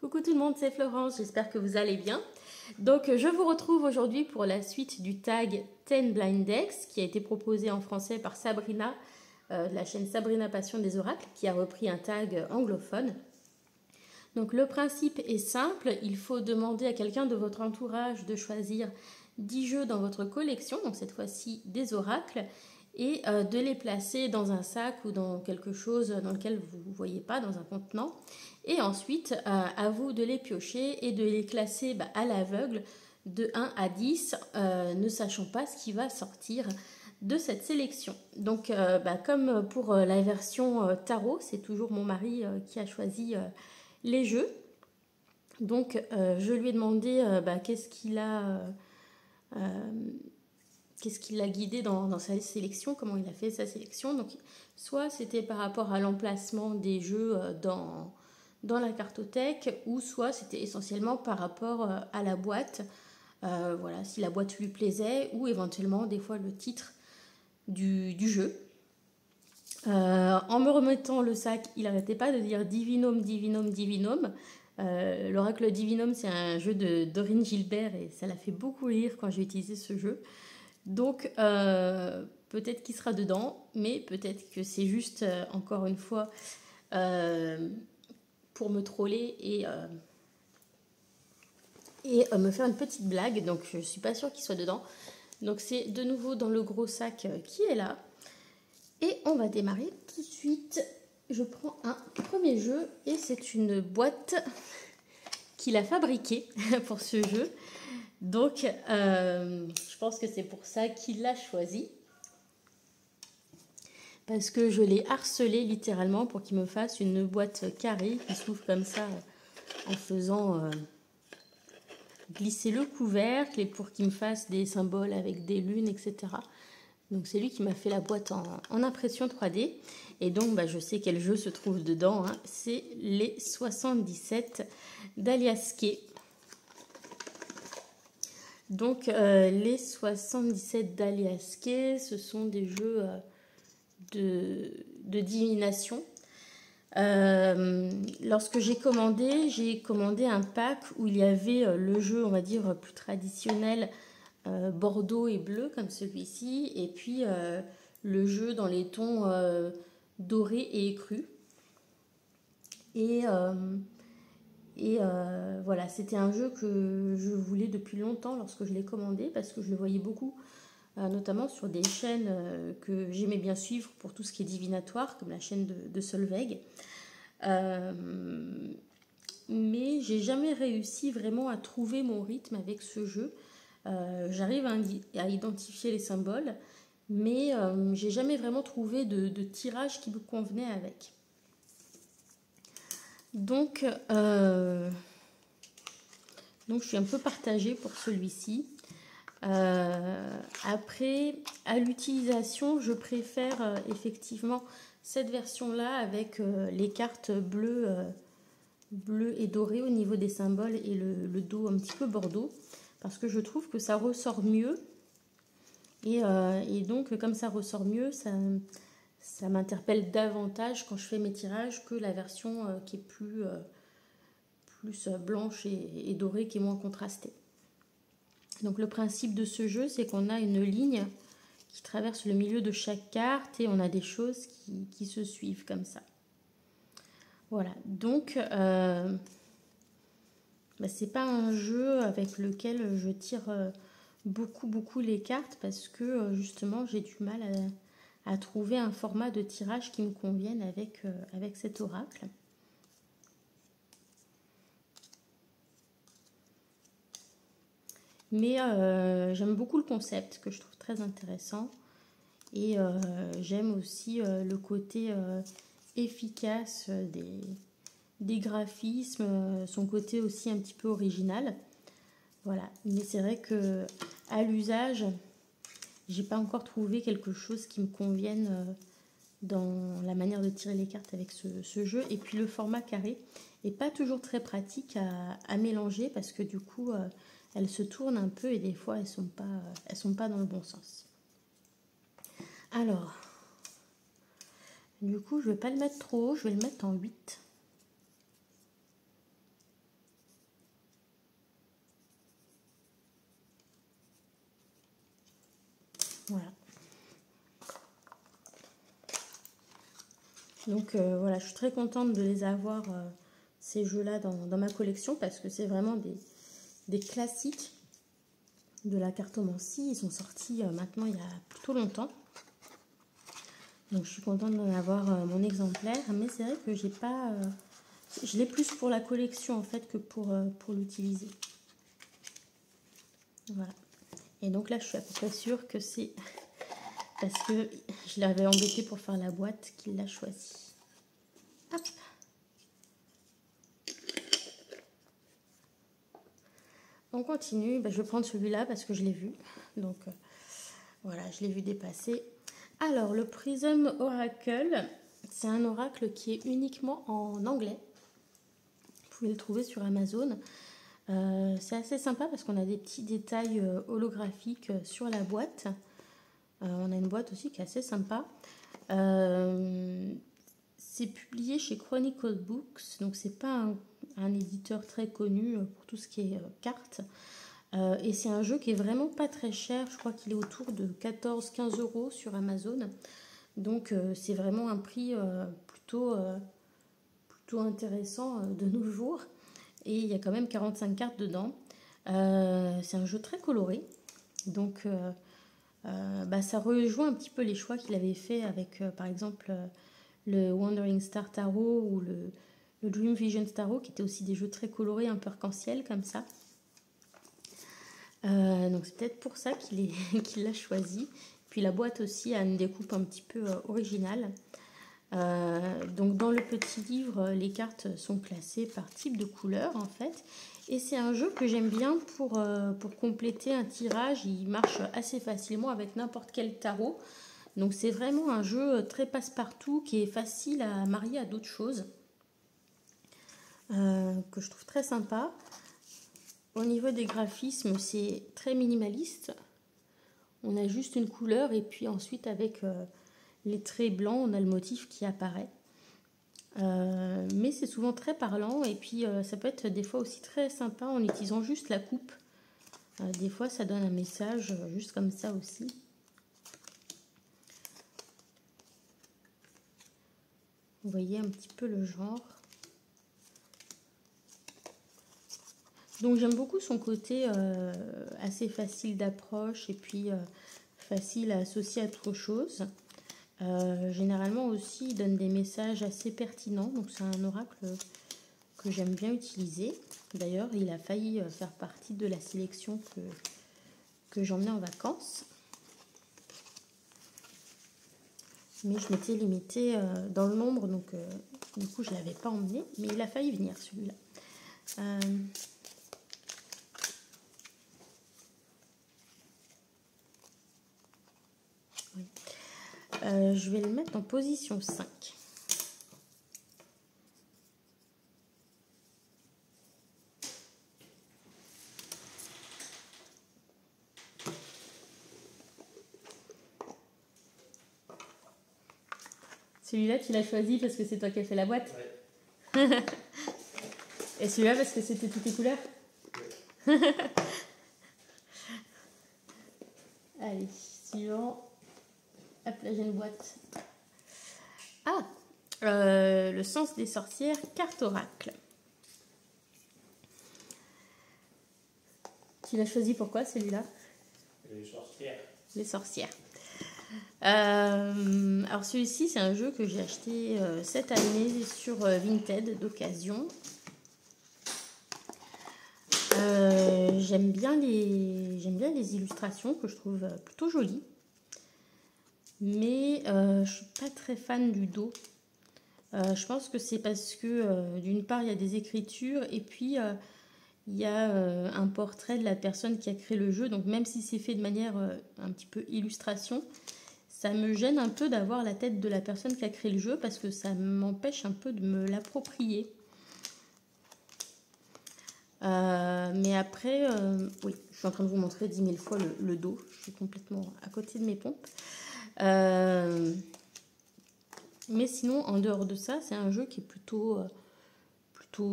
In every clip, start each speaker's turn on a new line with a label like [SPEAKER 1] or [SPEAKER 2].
[SPEAKER 1] Coucou tout le monde, c'est Florence, j'espère que vous allez bien. Donc je vous retrouve aujourd'hui pour la suite du tag 10 Blind Decks qui a été proposé en français par Sabrina, de la chaîne Sabrina Passion des Oracles, qui a repris un tag anglophone. Donc le principe est simple, il faut demander à quelqu'un de votre entourage de choisir 10 jeux dans votre collection, donc cette fois-ci des oracles, et de les placer dans un sac ou dans quelque chose dans lequel vous ne voyez pas, dans un contenant. Et ensuite, à vous de les piocher et de les classer à l'aveugle de 1 à 10, ne sachant pas ce qui va sortir de cette sélection. Donc, comme pour la version tarot, c'est toujours mon mari qui a choisi les jeux. Donc, je lui ai demandé qu'est-ce qu'il a guidé dans sa sélection, comment il a fait sa sélection. Donc, soit c'était par rapport à l'emplacement des jeux dans la cartothèque, ou soit c'était essentiellement par rapport à la boîte, voilà, si la boîte lui plaisait, ou éventuellement des fois le titre du jeu. En me remettant le sac, il n'arrêtait pas de dire Divinum, Divinum, Divinum. L'oracle Divinum, c'est un jeu de Dorine Gilbert et ça l'a fait beaucoup rire quand j'ai utilisé ce jeu. Donc peut-être qu'il sera dedans, mais peut-être que c'est juste encore une fois pour me troller et me faire une petite blague. Donc je suis pas sûre qu'il soit dedans. Donc c'est de nouveau dans le gros sac qui est là. Et on va démarrer tout de suite. Je prends un premier jeu et c'est une boîte qu'il a fabriquée pour ce jeu. Donc, je pense que c'est pour ça qu'il l'a choisi. Parce que je l'ai harcelé littéralement pour qu'il me fasse une boîte carrée qui s'ouvre comme ça en faisant glisser le couvercle et pour qu'il me fasse des symboles avec des lunes, etc. Donc, c'est lui qui m'a fait la boîte en impression 3D. Et donc, je sais quel jeu se trouve dedans. Hein. C'est les 77 d'Alias Kay. Donc, les 77 d'Alias Kay, ce sont des jeux de divination. Lorsque j'ai commandé un pack où il y avait le jeu, on va dire, plus traditionnel, bordeaux et bleu, comme celui-ci, et puis le jeu dans les tons dorés et écrus. Et voilà, c'était un jeu que je voulais depuis longtemps lorsque je l'ai commandé parce que je le voyais beaucoup, notamment sur des chaînes que j'aimais bien suivre pour tout ce qui est divinatoire, comme la chaîne de Solveig. Mais j'ai jamais réussi vraiment à trouver mon rythme avec ce jeu. J'arrive à identifier les symboles, mais j'ai jamais vraiment trouvé de tirage qui me convenait avec. Donc je suis un peu partagée pour celui-ci. Après, à l'utilisation, je préfère effectivement cette version-là avec les cartes bleues et dorées au niveau des symboles et le dos un petit peu bordeaux, parce que je trouve que ça ressort mieux. Et donc, comme ça ressort mieux, ça m'interpelle davantage quand je fais mes tirages que la version qui est plus blanche et dorée, qui est moins contrastée. Donc le principe de ce jeu, c'est qu'on a une ligne qui traverse le milieu de chaque carte et on a des choses qui se suivent comme ça. Voilà, donc c'est pas un jeu avec lequel je tire beaucoup les cartes parce que justement j'ai du mal à trouver un format de tirage qui me convienne avec cet oracle. Mais j'aime beaucoup le concept que je trouve très intéressant et j'aime aussi le côté efficace des graphismes, son côté aussi un petit peu original. Voilà, mais c'est vrai que à l'usage, j'ai pas encore trouvé quelque chose qui me convienne dans la manière de tirer les cartes avec ce jeu. Et puis le format carré est pas toujours très pratique à mélanger parce que du coup elles se tournent un peu et des fois elles sont pas dans le bon sens. Alors, du coup je vais pas le mettre trop haut, je vais le mettre en 8. Voilà. Donc voilà, je suis très contente de les avoir, ces jeux-là, dans ma collection, parce que c'est vraiment des classiques de la cartomancie. Ils sont sortis maintenant il y a plutôt longtemps. Donc je suis contente d'en avoir mon exemplaire, mais c'est vrai que j'ai pas... je l'ai plus pour la collection en fait que pour l'utiliser. Voilà. Et donc là je suis à peu près sûre que c'est parce que je l'avais embêté pour faire la boîte qu'il l'a choisi. Hop. On continue, je vais prendre celui-là parce que je l'ai vu. Donc voilà, je l'ai vu dépasser. Alors le Prism Oracle, c'est un oracle qui est uniquement en anglais. Vous pouvez le trouver sur Amazon. C'est assez sympa parce qu'on a des petits détails holographiques sur la boîte. On a une boîte aussi qui est assez sympa. C'est publié chez Chronicle Books, donc c'est pas un éditeur très connu pour tout ce qui est cartes. Et c'est un jeu qui est vraiment pas très cher. Je crois qu'il est autour de 14-15 € sur Amazon. Donc c'est vraiment un prix plutôt intéressant de nos jours. Et il y a quand même 45 cartes dedans. C'est un jeu très coloré. Donc ça rejoint un petit peu les choix qu'il avait fait avec par exemple le Wandering Star Tarot ou le Dream Vision Tarot, qui étaient aussi des jeux très colorés, un peu arc-en-ciel comme ça. Donc c'est peut-être pour ça qu'il l'a choisi. Puis la boîte aussi a une découpe un petit peu originale. Donc dans le petit livre, les cartes sont classées par type de couleur en fait. Et c'est un jeu que j'aime bien pour compléter un tirage. Il marche assez facilement avec n'importe quel tarot. Donc c'est vraiment un jeu très passe-partout qui est facile à marier à d'autres choses. Que je trouve très sympa. Au niveau des graphismes, c'est très minimaliste. On a juste une couleur et puis ensuite avec les traits blancs, on a le motif qui apparaît. Mais c'est souvent très parlant et puis ça peut être des fois aussi très sympa en utilisant juste la coupe. Des fois ça donne un message juste comme ça aussi. Vous voyez un petit peu le genre. Donc j'aime beaucoup son côté assez facile d'approche et puis facile à associer à autre chose. Généralement aussi il donne des messages assez pertinents. Donc c'est un oracle que j'aime bien utiliser. D'ailleurs il a failli faire partie de la sélection que j'emmenais en vacances. Mais je m'étais limitée dans le nombre, donc du coup je ne l'avais pas emmené, mais il a failli venir celui-là. Oui. Je vais le mettre en position 5. Celui-là, tu l'as choisi parce que c'est toi qui as fait la boîte. Ouais. Et celui-là parce que c'était toutes tes couleurs. Ouais. Allez, suivant. Hop, là j'ai une boîte. Ah, le sens des sorcières, carte oracle. Tu l'as choisi pourquoi celui-là?
[SPEAKER 2] Les sorcières.
[SPEAKER 1] Les sorcières. Alors celui-ci c'est un jeu que j'ai acheté cette année sur Vinted d'occasion. J'aime bien les illustrations que je trouve plutôt jolies, mais je suis pas très fan du dos. Je pense que c'est parce que d'une part il y a des écritures et puis il y a un portrait de la personne qui a créé le jeu, donc même si c'est fait de manière un petit peu illustration, ça me gêne un peu d'avoir la tête de la personne qui a créé le jeu parce que ça m'empêche un peu de me l'approprier. Mais après, oui, je suis en train de vous montrer 10 000 fois le dos. Je suis complètement à côté de mes pompes. Mais sinon, en dehors de ça, c'est un jeu qui est plutôt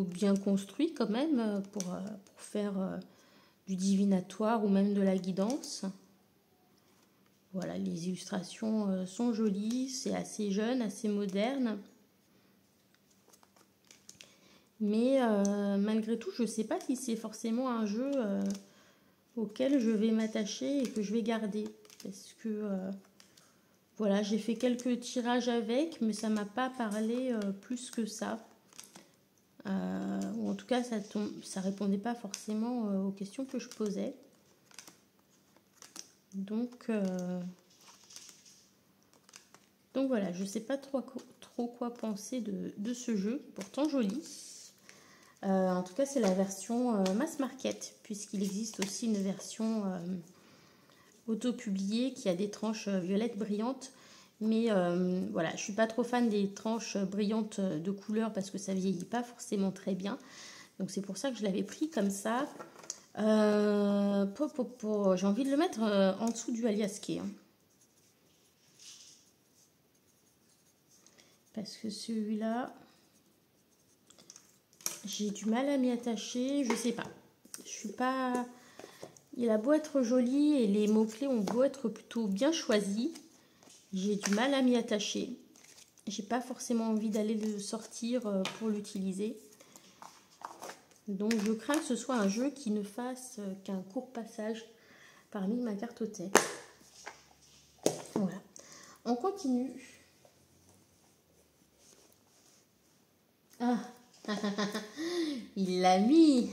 [SPEAKER 1] bien construit quand même pour faire du divinatoire ou même de la guidance. Voilà, les illustrations sont jolies, c'est assez jeune, assez moderne. Mais malgré tout, je ne sais pas si c'est forcément un jeu auquel je vais m'attacher et que je vais garder. Parce que voilà, j'ai fait quelques tirages avec, mais ça ne m'a pas parlé plus que ça. Ou en tout cas, ça répondait pas forcément aux questions que je posais. Donc voilà, je ne sais pas trop quoi penser de ce jeu, pourtant joli. En tout cas, c'est la version mass market, puisqu'il existe aussi une version auto-publiée qui a des tranches violettes brillantes. Mais voilà, je ne suis pas trop fan des tranches brillantes de couleur parce que ça ne vieillit pas forcément très bien. Donc c'est pour ça que je l'avais pris comme ça. J'ai envie de le mettre en dessous du Alias Key. Parce que celui-là, j'ai du mal à m'y attacher. Je sais pas. Je suis pas... Il a beau être joli et les mots-clés ont beau être plutôt bien choisis. J'ai du mal à m'y attacher. J'ai pas forcément envie d'aller le sortir pour l'utiliser. Donc je crains que ce soit un jeu qui ne fasse qu'un court passage parmi ma cartothèque. Voilà. On continue. Ah, il l'a mis.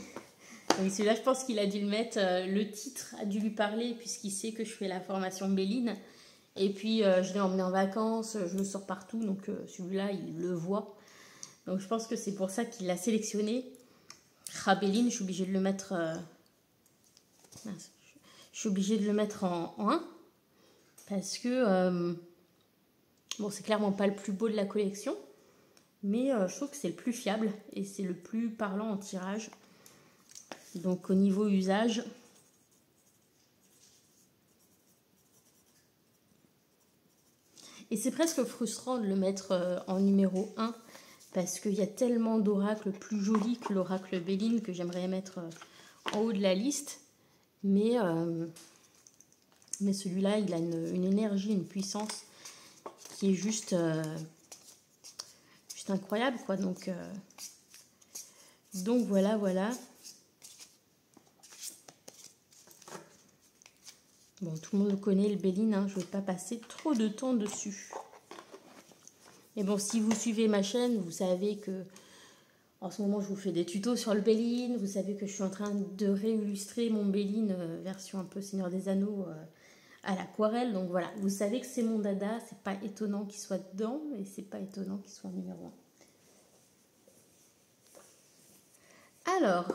[SPEAKER 1] Oui, celui-là, je pense qu'il a dû le mettre. Le titre a dû lui parler puisqu'il sait que je fais la formation Béline. Et puis, je l'ai emmené en vacances, je le sors partout. Donc, celui-là, il le voit. Donc, je pense que c'est pour ça qu'il l'a sélectionné. Ah, Béline, je suis obligée de le mettre... je suis obligée de le mettre en 1. Parce que... bon, c'est clairement pas le plus beau de la collection. Mais je trouve que c'est le plus fiable. Et c'est le plus parlant en tirage. Donc, au niveau usage... Et c'est presque frustrant de le mettre en numéro 1 parce qu'il y a tellement d'oracles plus jolis que l'oracle Béline que j'aimerais mettre en haut de la liste. Mais celui-là, il a une énergie, une puissance qui est juste incroyable, quoi. Donc voilà. Bon, tout le monde le connaît, le Béline, hein, je ne vais pas passer trop de temps dessus. Et bon, si vous suivez ma chaîne, vous savez que en ce moment, je vous fais des tutos sur le Béline. Vous savez que je suis en train de réillustrer mon Béline version un peu Seigneur des Anneaux à l'aquarelle. Donc voilà, vous savez que c'est mon dada. C'est pas étonnant qu'il soit dedans et c'est pas étonnant qu'il soit en numéro 1. Alors,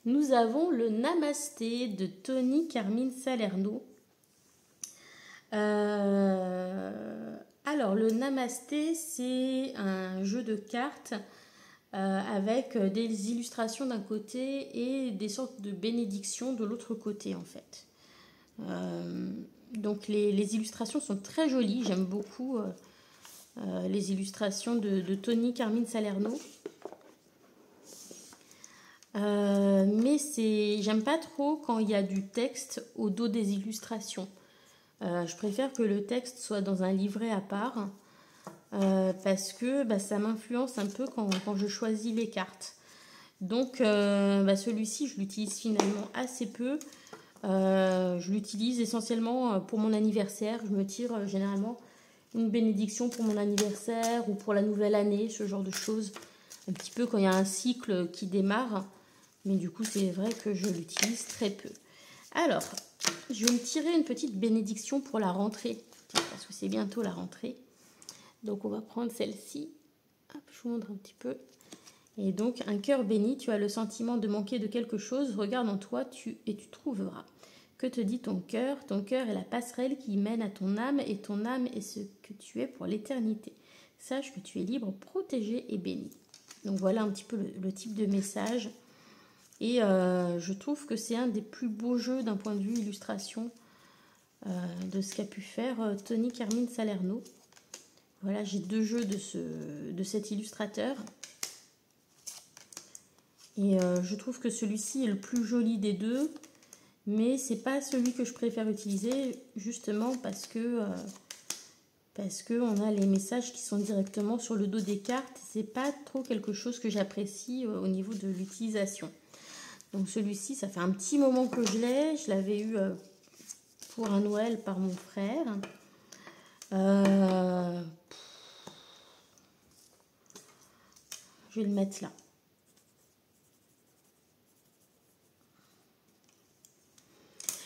[SPEAKER 1] nous avons le Namasté de Tony Carmine Salerno. Alors, le Namasté, c'est un jeu de cartes avec des illustrations d'un côté et des sortes de bénédictions de l'autre côté, en fait. Donc, les illustrations sont très jolies. J'aime beaucoup les illustrations de Tony Carmine Salerno. Mais j'aime pas trop quand il y a du texte au dos des illustrations. Je préfère que le texte soit dans un livret à part parce que ça m'influence un peu quand je choisis les cartes. Donc celui-ci, je l'utilise finalement assez peu. Je l'utilise essentiellement pour mon anniversaire. Je me tire généralement une bénédiction pour mon anniversaire ou pour la nouvelle année, ce genre de choses. Un petit peu quand il y a un cycle qui démarre. Mais du coup, c'est vrai que je l'utilise très peu. Alors, je vais me tirer une petite bénédiction pour la rentrée. Parce que c'est bientôt la rentrée. Donc, on va prendre celle-ci. Hop, je vous montre un petit peu. Et donc, un cœur béni. Tu as le sentiment de manquer de quelque chose. Regarde en toi et tu trouveras. Que te dit ton cœur? Ton cœur est la passerelle qui mène à ton âme. Et ton âme est ce que tu es pour l'éternité. Sache que tu es libre, protégé et béni. Donc, voilà un petit peu le type de message. Et je trouve que c'est un des plus beaux jeux d'un point de vue illustration de ce qu'a pu faire Tony Carmine Salerno. Voilà, j'ai 2 jeux de cet illustrateur. Et je trouve que celui-ci est le plus joli des deux. Mais c'est pas celui que je préfère utiliser, justement parce que on a les messages qui sont directement sur le dos des cartes. C'est pas trop quelque chose que j'apprécie au niveau de l'utilisation. Donc celui-ci, ça fait un petit moment que je l'ai. Je l'avais eu pour un Noël par mon frère. Je vais le mettre là.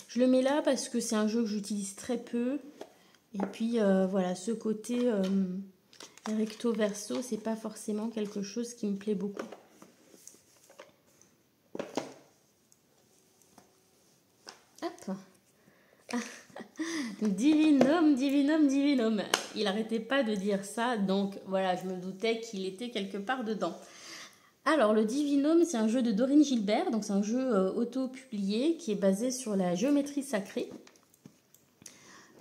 [SPEAKER 1] Je le mets là parce que c'est un jeu que j'utilise très peu. Et puis voilà, ce côté recto verso, c'est pas forcément quelque chose qui me plaît beaucoup. Hop. Divinum, divinum, divinum. Il n'arrêtait pas de dire ça, donc voilà, je me doutais qu'il était quelque part dedans. Alors, le Divinum, c'est un jeu de Dorine Gilbert, donc c'est un jeu auto-publié qui est basé sur la géométrie sacrée.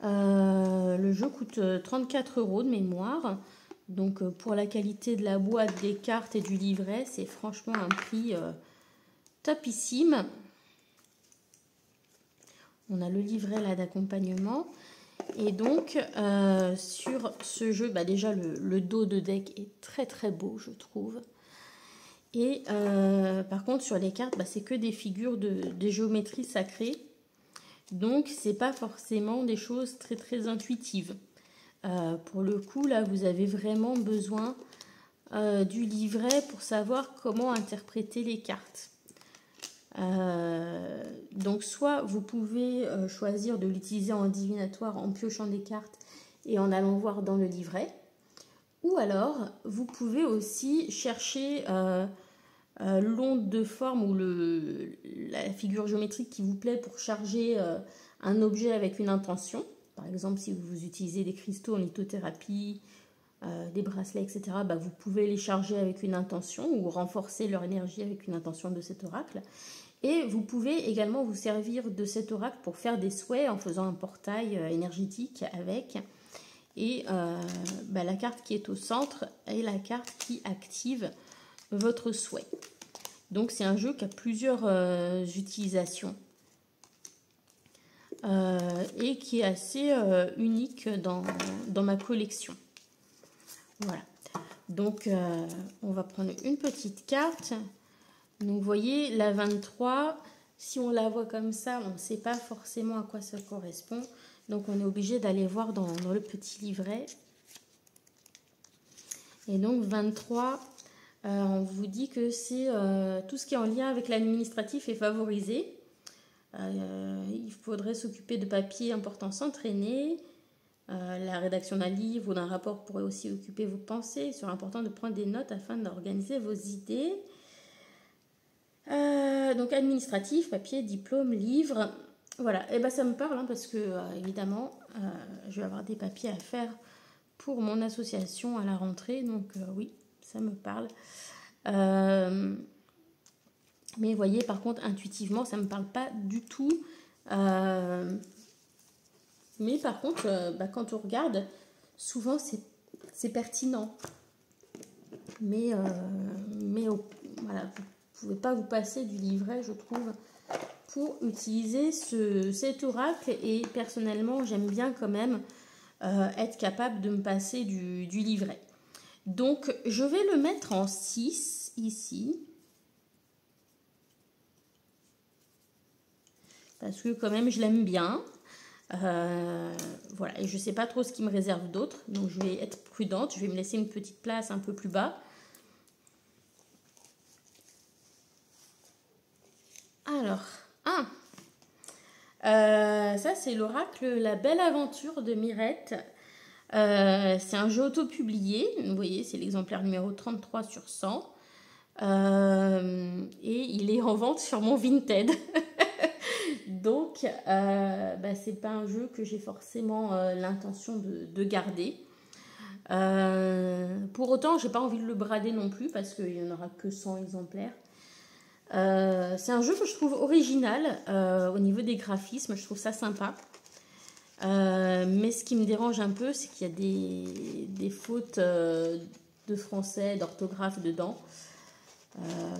[SPEAKER 1] Le jeu coûte 34 € de mémoire. Donc, pour la qualité de la boîte, des cartes et du livret, c'est franchement un prix topissime. On a le livret là d'accompagnement. Et donc, sur ce jeu, bah, déjà, le dos de deck est très très beau, je trouve. Et par contre, sur les cartes, bah, c'est que des figures de géométrie sacrée. Donc, c'est pas forcément des choses très très intuitives. Pour le coup, là, vous avez vraiment besoin du livret pour savoir comment interpréter les cartes. Donc, soit vous pouvez choisir de l'utiliser en divinatoire en piochant des cartes et en allant voir dans le livret. Ou alors, vous pouvez aussi chercher l'onde de forme ou la figure géométrique qui vous plaît pour charger un objet avec une intention. Par exemple, si vous utilisez des cristaux en lithothérapie, des bracelets, etc., bah, vous pouvez les charger avec une intention ou renforcer leur énergie avec une intention de cet oracle. Et vous pouvez également vous servir de cet oracle pour faire des souhaits en faisant un portail énergétique avec. Et bah, la carte qui est au centre est la carte qui active votre souhait. Donc c'est un jeu qui a plusieurs utilisations et qui est assez unique dans ma collection. Voilà. Donc on va prendre une petite carte. Donc vous voyez la 23, si on la voit comme ça, on ne sait pas forcément à quoi ça correspond. Donc on est obligé d'aller voir dans le petit livret. Et donc 23, on vous dit que c'est tout ce qui est en lien avec l'administratif est favorisé. Il faudrait s'occuper de papiers importants sans traîner. La rédaction d'un livre ou d'un rapport pourrait aussi occuper vos pensées. Il serait important de prendre des notes afin d'organiser vos idées. Donc administratif, papier, diplôme, livre. Voilà, et ben ça me parle hein, parce que évidemment, je vais avoir des papiers à faire pour mon association à la rentrée. Donc oui, ça me parle. Mais vous voyez, par contre, intuitivement, ça ne me parle pas du tout. Mais par contre, bah, quand on regarde, souvent c'est pertinent. Mais voilà, vous ne pouvez pas vous passer du livret, je trouve, pour utiliser cet oracle. Et personnellement, j'aime bien quand même être capable de me passer du livret. Donc, je vais le mettre en 6 ici. Parce que quand même, je l'aime bien. Voilà, et je ne sais pas trop ce qui me réserve d'autre. Donc, je vais être prudente. Je vais me laisser une petite place un peu plus bas. Alors, ça c'est l'oracle La Belle Aventure de Mirette. C'est un jeu auto-publié. Vous voyez, c'est l'exemplaire numéro 33 sur 100. Et il est en vente sur mon Vinted. Donc, bah, c'est pas un jeu que j'ai forcément l'intention de garder. Pour autant, j'ai pas envie de le brader non plus parce qu'il n'y en aura que 100 exemplaires. C'est un jeu que je trouve original au niveau des graphismes, je trouve ça sympa. Mais ce qui me dérange un peu, c'est qu'il y a des fautes de français, d'orthographe dedans.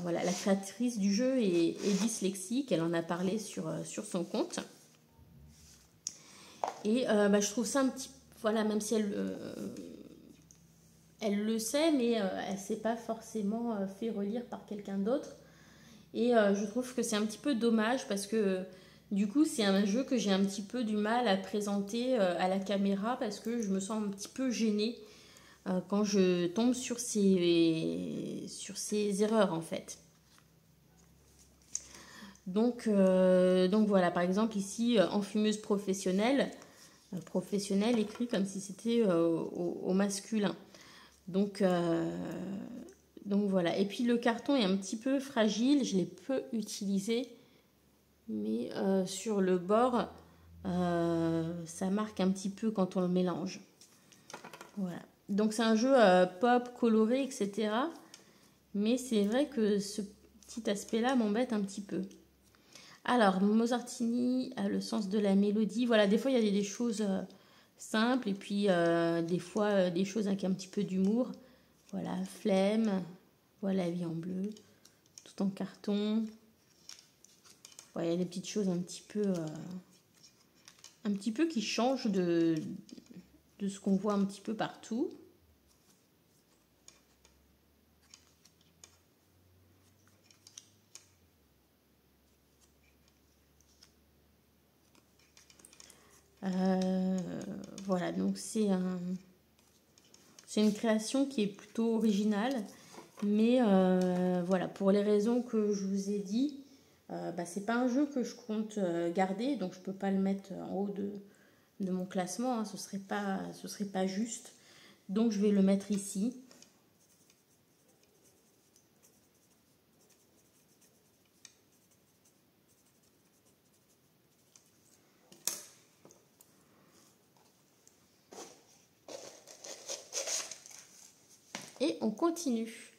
[SPEAKER 1] Voilà, la créatrice du jeu est dyslexique, elle en a parlé sur son compte. Et je trouve ça un petit... Voilà, même si elle le sait, mais elle ne s'est pas forcément fait relire par quelqu'un d'autre. Et je trouve que c'est un petit peu dommage parce que du coup, c'est un jeu que j'ai un petit peu du mal à présenter à la caméra parce que je me sens un petit peu gênée quand je tombe sur ces erreurs en fait. Donc voilà, par exemple ici, enfumeuse professionnelle, professionnelle écrit comme si c'était au masculin. Donc voilà. Et puis le carton est un petit peu fragile, je l'ai peu utilisé, mais sur le bord, ça marque un petit peu quand on le mélange. Voilà. Donc c'est un jeu pop, coloré, etc. Mais c'est vrai que ce petit aspect-là m'embête un petit peu. Alors, Mozartini a le sens de la mélodie. Voilà, des fois il y a des choses simples et puis des fois des choses avec un petit peu d'humour. Voilà, flemme. Voilà, la vie en bleu. Tout en carton. Voilà, il y a des petites choses un petit peu qui changent de ce qu'on voit un petit peu partout. Voilà, donc c'est une création qui est plutôt originale, mais voilà, pour les raisons que je vous ai dit, c'est pas un jeu que je compte garder, donc je peux pas le mettre en haut de mon classement, hein, ce serait pas juste, donc je vais le mettre ici. Et on continue.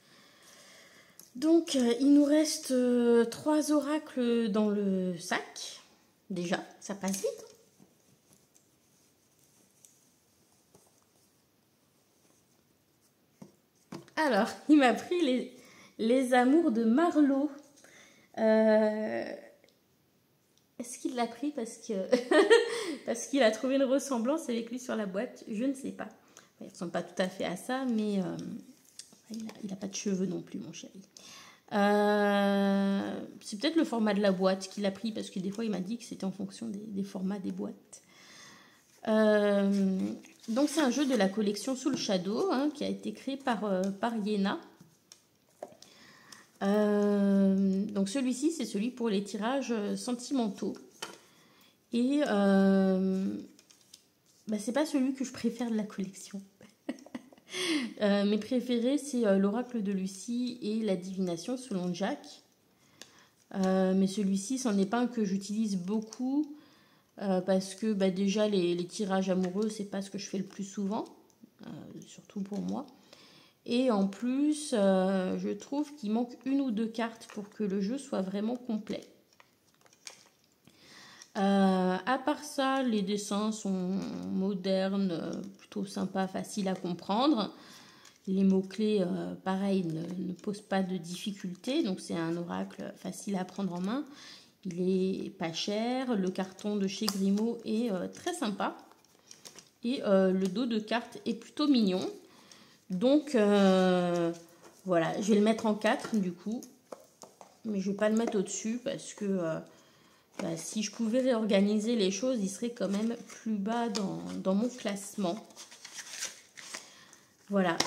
[SPEAKER 1] Donc, il nous reste 3 oracles dans le sac. Déjà, ça passe vite. Alors, il m'a pris les amours de Marlowe. Est-ce qu'il l'a pris parce qu'il a trouvé une ressemblance avec lui sur la boîte? Je ne sais pas. Il ne ressemble pas tout à fait à ça, mais il n'a pas de cheveux non plus, mon chéri. C'est peut-être le format de la boîte qu'il a pris, parce que des fois, il m'a dit que c'était en fonction des formats des boîtes. Donc, c'est un jeu de la collection Soul Shadow, hein, qui a été créé par Yéna. Donc celui-ci, c'est celui pour les tirages sentimentaux. Et c'est pas celui que je préfère de la collection. Mes préférés, c'est l'oracle de Lucie et la divination selon Jack. Mais celui-ci, c'en est pas un que j'utilise beaucoup parce que déjà les tirages amoureux, c'est pas ce que je fais le plus souvent, surtout pour moi. Et en plus, je trouve qu'il manque 1 ou 2 cartes pour que le jeu soit vraiment complet. À part ça, les dessins sont modernes, plutôt sympas, faciles à comprendre. Les mots-clés, pareil, ne posent pas de difficulté. Donc c'est un oracle facile à prendre en main. Il est pas cher. Le carton de chez Grimaud est très sympa. Et le dos de cartes est plutôt mignon. Donc, voilà, je vais le mettre en 4 du coup. Mais je ne vais pas le mettre au-dessus parce que si je pouvais réorganiser les choses, il serait quand même plus bas dans mon classement. Voilà.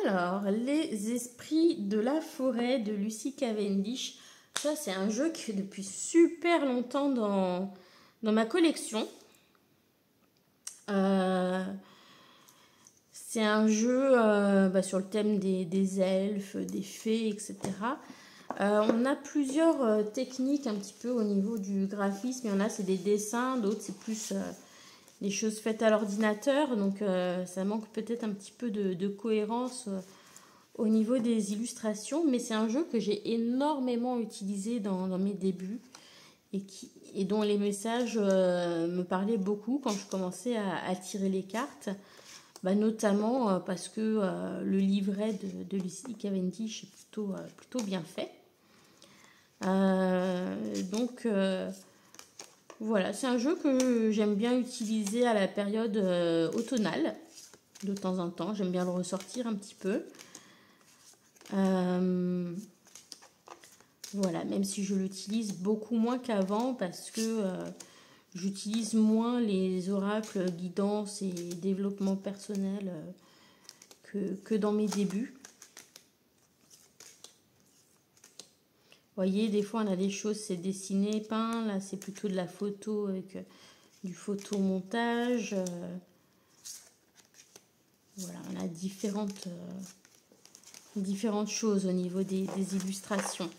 [SPEAKER 1] Alors, les esprits de la forêt de Lucie Cavendish. Ça, c'est un jeu qui est depuis super longtemps dans ma collection. C'est un jeu sur le thème des elfes, des fées, etc. On a plusieurs techniques un petit peu au niveau du graphisme. Il y en a, c'est des dessins, d'autres, c'est plus des choses faites à l'ordinateur. Donc, ça manque peut-être un petit peu de cohérence au niveau des illustrations. Mais c'est un jeu que j'ai énormément utilisé dans mes débuts. et dont les messages me parlaient beaucoup quand je commençais à tirer les cartes. Bah, notamment parce que le livret de Lucy Cavendish est plutôt bien fait. Donc voilà, c'est un jeu que j'aime bien utiliser à la période automnale, de temps en temps. J'aime bien le ressortir un petit peu. Voilà, même si je l'utilise beaucoup moins qu'avant parce que j'utilise moins les oracles, guidance et développement personnel que dans mes débuts. Vous voyez, des fois on a des choses, c'est dessiné, peint. Là, c'est plutôt de la photo avec du photomontage. Voilà, on a différentes choses au niveau des illustrations.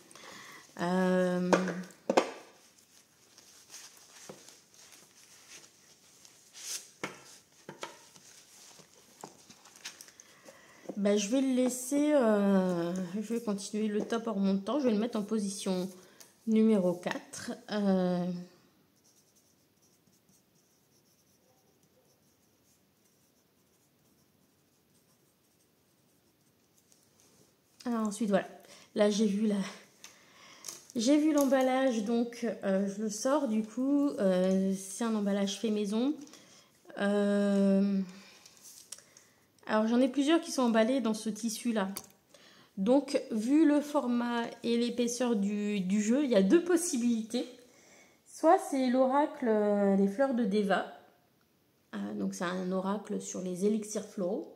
[SPEAKER 1] Bah, je vais le laisser, je vais continuer le top en remontant. Je vais le mettre en position numéro 4. Ensuite, voilà. Là, j'ai vu l'emballage, donc je le sors du coup. C'est un emballage fait maison. Alors, j'en ai plusieurs qui sont emballés dans ce tissu-là. Donc, vu le format et l'épaisseur du jeu, il y a deux possibilités. Soit c'est l'oracle des fleurs de Deva. Donc, c'est un oracle sur les élixirs floraux.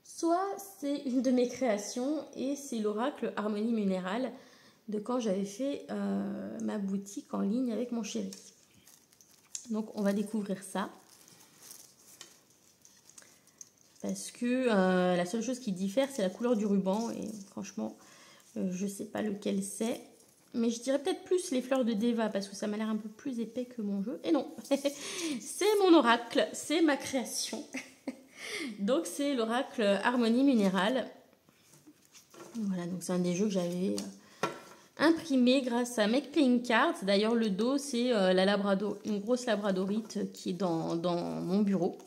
[SPEAKER 1] Soit c'est une de mes créations et c'est l'oracle Harmonie Minérale de quand j'avais fait ma boutique en ligne avec mon chéri. Donc, on va découvrir ça. Parce que la seule chose qui diffère, c'est la couleur du ruban. Et franchement, je ne sais pas lequel c'est. Mais je dirais peut-être plus les fleurs de Deva, parce que ça m'a l'air un peu plus épais que mon jeu. Et non, c'est mon oracle, c'est ma création. Donc c'est l'oracle Harmonie Minérale. Voilà, donc c'est un des jeux que j'avais imprimé grâce à Make Playing Cards. D'ailleurs, le dos, c'est une grosse labradorite qui est dans mon bureau.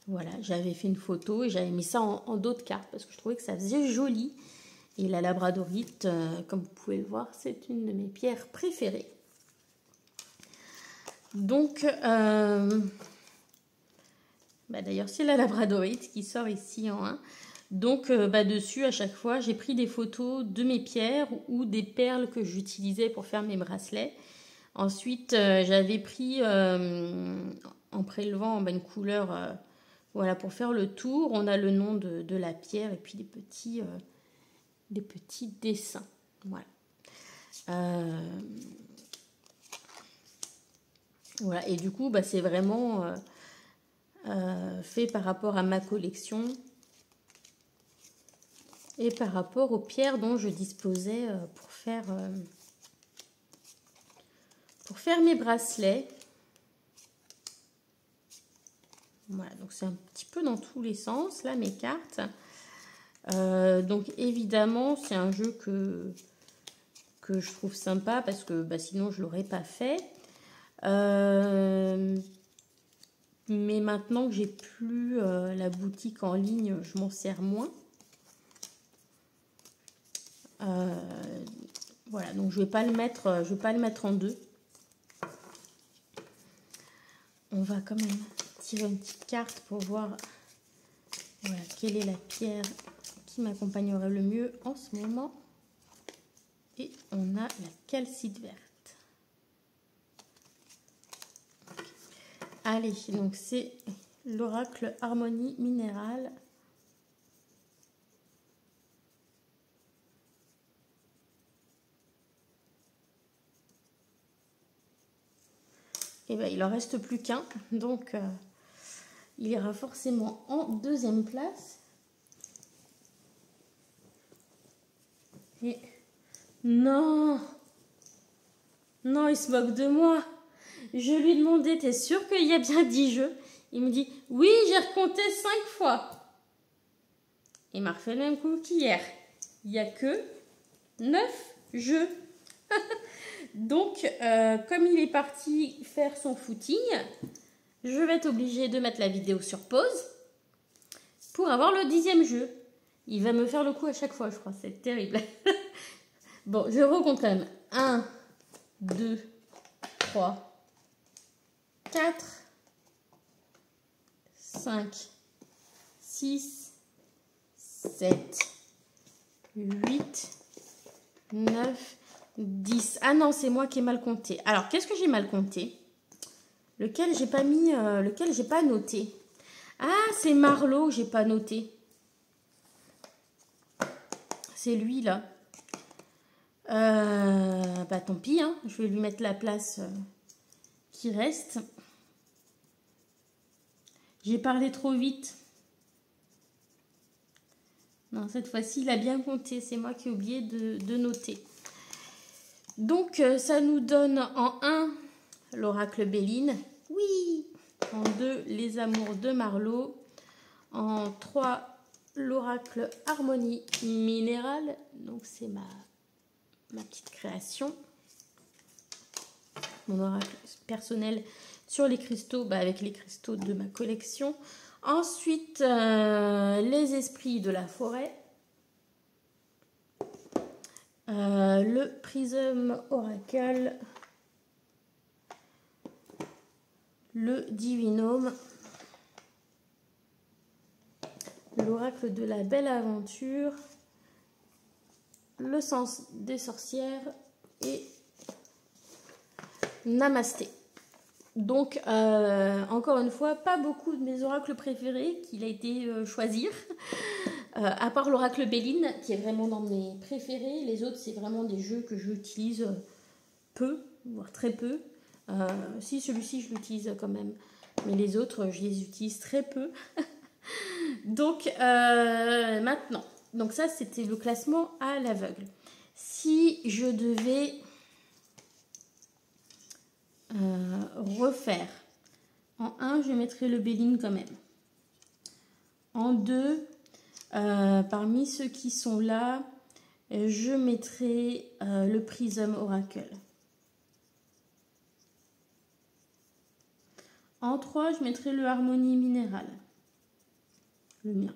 [SPEAKER 1] Voilà, j'avais fait une photo et j'avais mis ça en dos de carte parce que je trouvais que ça faisait joli. Et la labradorite, comme vous pouvez le voir, c'est une de mes pierres préférées. Donc, d'ailleurs, c'est la labradorite qui sort ici en 1. Donc, dessus, à chaque fois, j'ai pris des photos de mes pierres ou des perles que j'utilisais pour faire mes bracelets. Ensuite, j'avais pris, en prélevant une couleur... voilà, pour faire le tour, on a le nom de la pierre et puis des petits dessins. Voilà. Voilà, et du coup, c'est vraiment fait par rapport à ma collection et par rapport aux pierres dont je disposais pour faire mes bracelets. Voilà, donc c'est un petit peu dans tous les sens, là, mes cartes. Donc, évidemment, c'est un jeu que je trouve sympa parce que sinon, je ne l'aurais pas fait. Mais maintenant que j'ai plus la boutique en ligne, je m'en sers moins. Voilà, donc je vais pas le mettre en deux. On va quand même tirer une petite carte pour voir quelle est la pierre qui m'accompagnerait le mieux en ce moment. Et on a la calcite verte. Okay. Allez, donc c'est l'oracle Harmonie Minérale. Et il en reste plus qu'un, donc il ira forcément en deuxième place. Et non, il se moque de moi. Je lui demandais, t'es sûr qu'il y a bien 10 jeux? Il me dit, oui, j'ai recompté 5 fois. Il m'a refait le même coup qu'hier. Il n'y a que 9 jeux. Donc, comme il est parti faire son footing, je vais être obligée de mettre la vidéo sur pause pour avoir le 10e jeu. Il va me faire le coup à chaque fois, je crois. C'est terrible. Bon, je recompte quand même. 1, 2, 3, 4, 5, 6, 7, 8, 9, 10. Ah non, c'est moi qui ai mal compté. Alors, qu'est-ce que j'ai mal compté? Lequel j'ai pas mis, lequel j'ai pas noté? Ah, c'est Marlowe, j'ai pas noté. C'est lui, là. Bah, tant pis, hein. Je vais lui mettre la place qui reste. J'ai parlé trop vite. Non, cette fois-ci, il a bien compté. C'est moi qui ai oublié de noter. Donc, ça nous donne en 1, l'oracle Béline. Oui. En 2, les amours de Marlowe. En 3, l'oracle Harmonie minérale. Donc, c'est ma petite création. Mon oracle personnel sur les cristaux, bah, avec les cristaux de ma collection. Ensuite, les esprits de la forêt. Le prisme oracle. Le divinome. L'oracle de la belle aventure. Le sens des sorcières. Et Namasté. Donc, encore une fois, pas beaucoup de mes oracles préférés qu'il a été choisir. À part l'oracle Béline, qui est vraiment dans mes préférés. Les autres, c'est vraiment des jeux que j'utilise peu, voire très peu. Si, celui-ci, je l'utilise quand même. Mais les autres, je les utilise très peu. Donc, maintenant. Donc ça, c'était le classement à l'aveugle. Si je devais refaire, en 1, je mettrais le Béline quand même. En 2, parmi ceux qui sont là, je mettrai le Prism Oracle. En 3, je mettrai le Harmonie minérale. Le mien.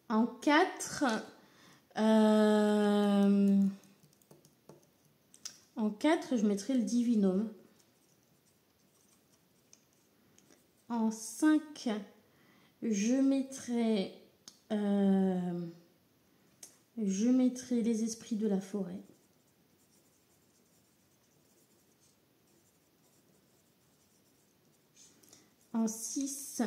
[SPEAKER 1] En 4, je mettrai le Divinome. En 5, je mettrai les esprits de la forêt. En 6,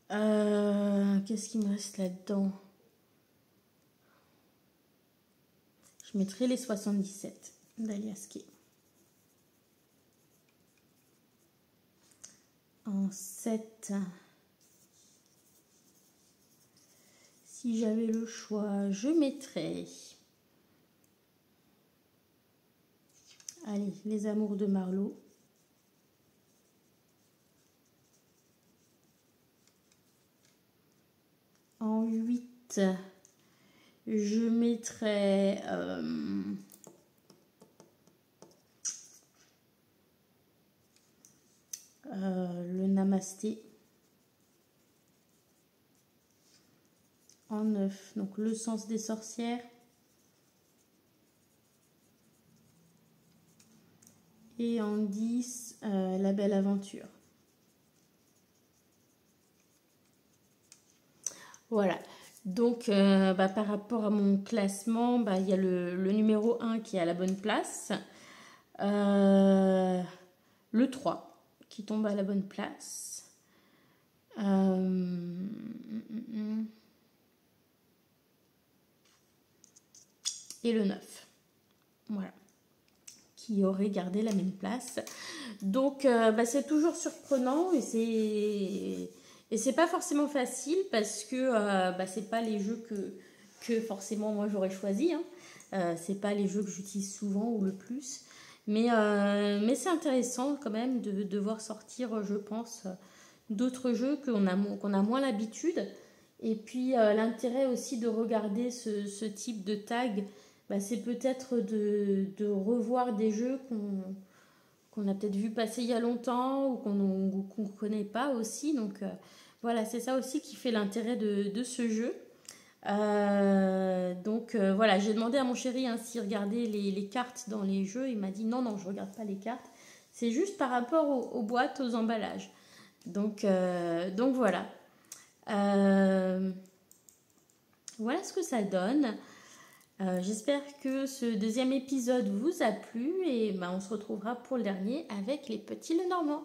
[SPEAKER 1] qu'est-ce qui me reste là-dedans? Je mettrai les 77 d'Aliaské. En 7, si j'avais le choix, je mettrais, allez, les amours de Marlowe. En 8, je mettrais le Namasté. En 9, donc le sens des sorcières. Et en 10, la belle aventure. Voilà. Donc, par rapport à mon classement, il y a le numéro 1 qui est à la bonne place. Le 3 qui tombe à la bonne place. Et le 9. Voilà. Qui aurait gardé la même place. Donc, c'est toujours surprenant et c'est pas forcément facile parce que c'est pas les jeux que forcément moi j'aurais choisi. Hein. C'est pas les jeux que j'utilise souvent ou le plus. Mais c'est intéressant quand même de voir sortir, je pense, d'autres jeux qu'on a moins l'habitude Et puis l'intérêt aussi de regarder ce type de tag, c'est peut-être de revoir des jeux qu'on a peut-être vu passer il y a longtemps ou qu'on ne connaît pas aussi. Donc voilà, c'est ça aussi qui fait l'intérêt de ce jeu. Voilà, j'ai demandé à mon chéri s'il regardait les cartes dans les jeux. Il m'a dit non, je regarde pas les cartes. C'est juste par rapport aux boîtes, aux emballages. Donc voilà. Voilà ce que ça donne. J'espère que ce deuxième épisode vous a plu et on se retrouvera pour le dernier avec les petits Lenormand.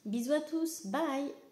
[SPEAKER 1] Bisous à tous, bye!